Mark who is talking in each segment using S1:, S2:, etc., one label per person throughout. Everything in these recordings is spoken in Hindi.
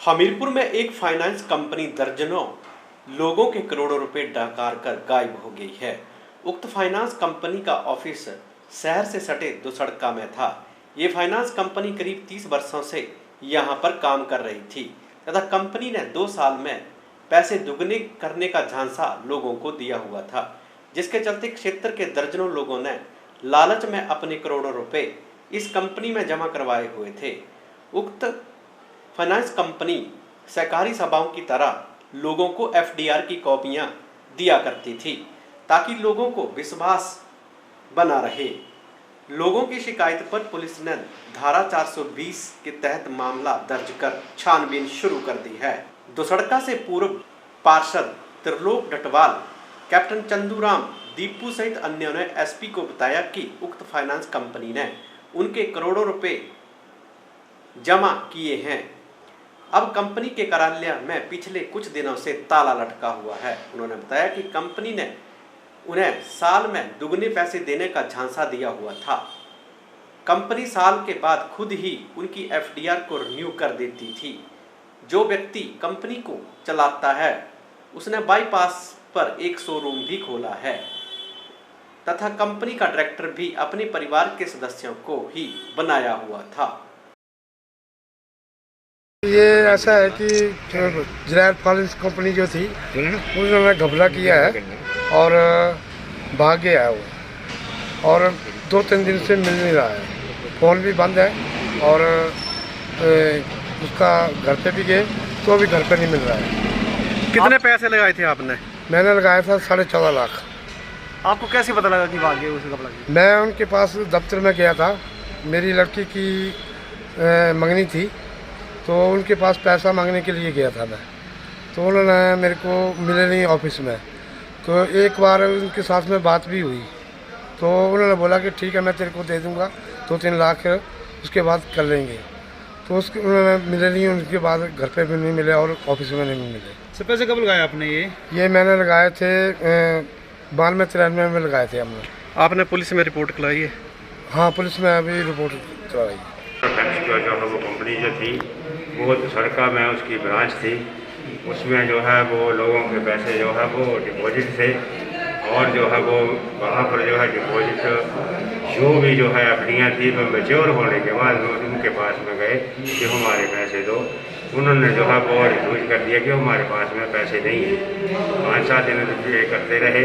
S1: हमीरपुर में एक फाइनेंस कंपनी दर्जनों लोगों के करोड़ों रुपए डकार कर गायब हो गई है। उक्त फाइनेंस कंपनी का ऑफिस शहर से सटे दुसड़का में था। ये फाइनेंस कंपनी करीब 30 वर्षों से यहाँ पर काम कर रही थी तथा कंपनी ने 2 साल में पैसे दुगने करने का झांसा लोगों को दिया हुआ था, जिसके चलते क्षेत्र के दर्जनों लोगों ने लालच में अपने करोड़ों रुपए इस कंपनी में जमा करवाए हुए थे। उक्त फाइनेंस कंपनी सहकारी सभाओं की तरह लोगों को एफडीआर की कॉपियां दिया करती थी ताकि लोगों को विश्वास बना रहे। लोगों की शिकायत पर पुलिस ने धारा 420 के तहत मामला दर्ज कर छानबीन शुरू कर दी है। दुसड़का से पूर्व पार्षद त्रिलोक डटवाल, कैप्टन चंदूराम, दीपू सहित अन्यों ने एसपी को बताया कि उक्त फाइनेंस कंपनी ने उनके करोड़ों रुपए जमा किए हैं। अब कंपनी के कार्यालय में पिछले कुछ दिनों से ताला लटका हुआ है। उन्होंने बताया कि कंपनी ने उन्हें साल में दुगने पैसे देने का झांसा दिया हुआ था। कंपनी साल के बाद खुद ही उनकी एफडीआर को रिन्यू कर देती थी। जो व्यक्ति कंपनी को चलाता है उसने बाईपास पर एक शोरूम भी खोला है तथा कंपनी का डायरेक्टर भी अपने परिवार के सदस्यों को ही बनाया हुआ था।
S2: ये ऐसा है कि जिरायत फाइनेंस कंपनी जो थी उन्होंने घबरा किया है और भाग गया है वो, और 2-3 दिन से मिल नहीं रहा है। फ़ोन भी बंद है और उसका घर पे भी गए तो भी घर पे नहीं मिल रहा है।
S1: कितने पैसे लगाए थे आपने?
S2: मैंने लगाया था 14.5 लाख।
S1: आपको कैसे पता लगा कि भाग गए उसे कब लगी?
S2: मैं उनके पास दफ्तर में गया था, मेरी लड़की की मंगनी थी तो उनके पास पैसा मांगने के लिए गया था मैं, तो उन्होंने मेरे को मिले नहीं ऑफिस में। तो एक बार उनके साथ में बात भी हुई तो उन्होंने बोला कि ठीक है मैं तेरे को दे दूंगा 2-3 लाख, उसके बाद कर लेंगे। तो उसके उन्होंने मिले नहीं, उनके बाद घर पे भी नहीं मिले और ऑफिस में नहीं मिले।
S3: सर पैसे कब लगाए आपने?
S2: ये मैंने लगाए थे 92-93 में लगाए थे हमने।
S1: आपने पुलिस में रिपोर्ट कराई है?
S2: हाँ, पुलिस में अभी रिपोर्ट कराई।
S4: जो है वो कंपनी जो थी वो सड़का में उसकी ब्रांच थी, उसमें जो है वो लोगों के पैसे जो है वो डिपॉजिट थे और जो है वो वहाँ पर जो है डिपॉजिट जो भी जो है एफडियाँ थी वो मैच्योर होने के बाद उनके पास में गए कि हमारे पैसे दो। उन्होंने जो है वो रिफ्यूज कर दिया कि हमारे पास में पैसे नहीं है। 5-7 दिन ये करते रहे,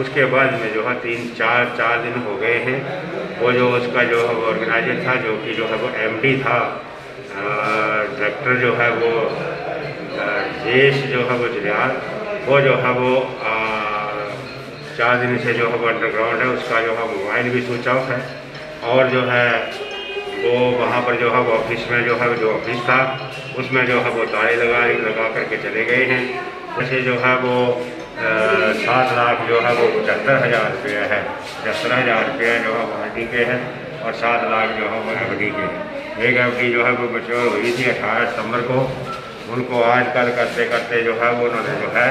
S4: उसके बाद में जो है 3-4 दिन हो गए हैं। वो जो उसका जो है वो ऑर्गेनाइजर था, जो कि जो है वो एमडी था, डायरेक्टर जो है वो जेश जो है वो जिलाल, वो जो है वो 4 दिन से जो है वो अंडरग्राउंड है। उसका जो है मोबाइल भी स्विच ऑफ है और जो है वो वहाँ पर जो है वो ऑफिस में जो है जो ऑफिस था उसमें जो है वो ताले लगा करके चले गए हैं। वैसे जो है वो 7 लाख जो है वो 75,000 रुपये है, 75,000 रुपये जो है वो एफडी के हैं और 7 लाख जो है वो एफडी के हैं। एक एफडी जो है वो मैच्योर हुई थी 18 सितंबर को। उनको आजकल करते करते जो है वो उन्होंने जो है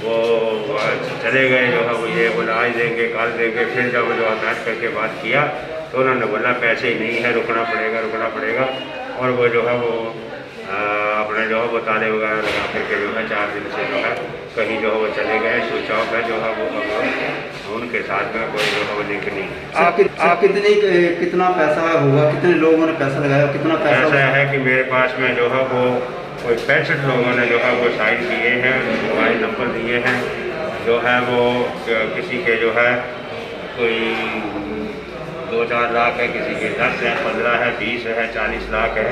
S4: वो चले गए, जो है वो ये बोला आज देंगे कल देंगे। फिर जब जो बैठ करके बात किया तो उन्होंने बोला पैसे ही नहीं है, रुकना पड़ेगा। और वो जो है वो अपने जो है वो ताले वगैरह लगा करके जो है 4 दिन से जो है कहीं जो है वो चले गए। स्विच ऑफ है जो है वो उनके साथ में कोई जो है वो लिंक नहीं है।
S5: आप कितना पैसा होगा, कितने लोगों ने पैसा लगाया, कितना पैसा?
S4: ऐसा है कि मेरे पास में जो है वो कोई 65 लोगों ने जो है वो साइन किए हैं, मोबाइल नंबर दिए हैं। जो है वो किसी के जो है कोई 2-4 लाख है, किसी के 10 है, 15 है, 20 है, 40 लाख है।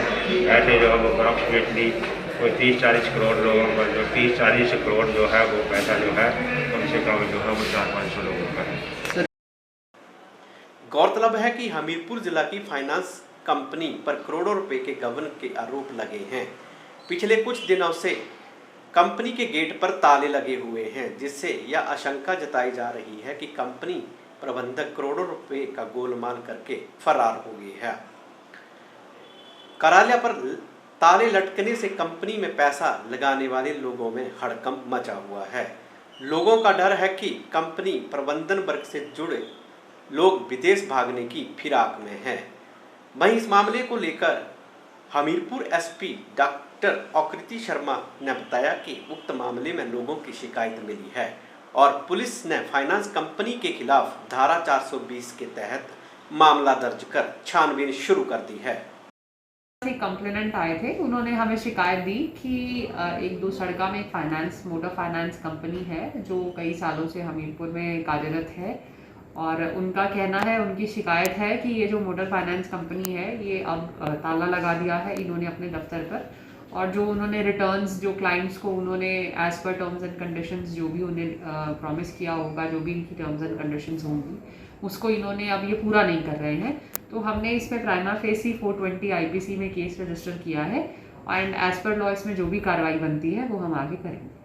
S4: ऐसे जो है वो अप्रॉक्सीमेटली कोई 30-40 करोड़ लोगों पर जो 30-40 करोड़ जो है वो पैसा जो है कम से कम जो है वो 400-500 लोगों का है।
S1: गौरतलब है कि हमीरपुर जिला की फाइनेंस कंपनी पर करोड़ों रुपए के गबन के आरोप लगे हैं। पिछले कुछ दिनों से कंपनी के गेट पर ताले लगे हुए हैं, जिससे यह आशंका जताई जा रही है कि कंपनी प्रबंधक करोड़ों रुपए का गोलमाल करके फरार हो गए हैं। कार्यालय पर ताले लटकने से कंपनी में पैसा लगाने वाले लोगों में हड़कंप मचा हुआ है। लोगों का डर है कि कंपनी प्रबंधन वर्ग से जुड़े लोग विदेश भागने की फिराक में हैं। वहीं इस मामले को लेकर हमीरपुर एसपी डॉक्टर आकृति शर्मा ने बताया कि उक्त मामले में लोगों की शिकायत मिली है और पुलिस ने फाइनेंस कंपनी के खिलाफ धारा 420 के तहत मामला दर्ज कर छानबीन शुरू कर दी है।
S3: एक कंप्लेनेंट आए थे, उन्होंने हमें शिकायत दी कि एक दो सड़का में एक मोटर फाइनेंस कंपनी है जो कई सालों से हमीरपुर में कार्यरत है और उनका कहना है, उनकी शिकायत है कि ये जो मोटर फाइनेंस कंपनी है ये अब ताला लगा दिया है इन्होंने अपने दफ्तर पर, और जो उन्होंने रिटर्न्स जो क्लाइंट्स को उन्होंने as per terms and conditions जो भी उन्हें प्रॉमिस किया होगा, जो भी इनकी टर्म्स एंड कंडीशंस होंगी उसको इन्होंने अब ये पूरा नहीं कर रहे हैं। तो हमने इसमें प्राइमा फेसी 420 IPC में केस रजिस्टर किया है एंड एज पर लॉ इसमें जो भी कार्रवाई बनती है वो हम आगे करेंगे।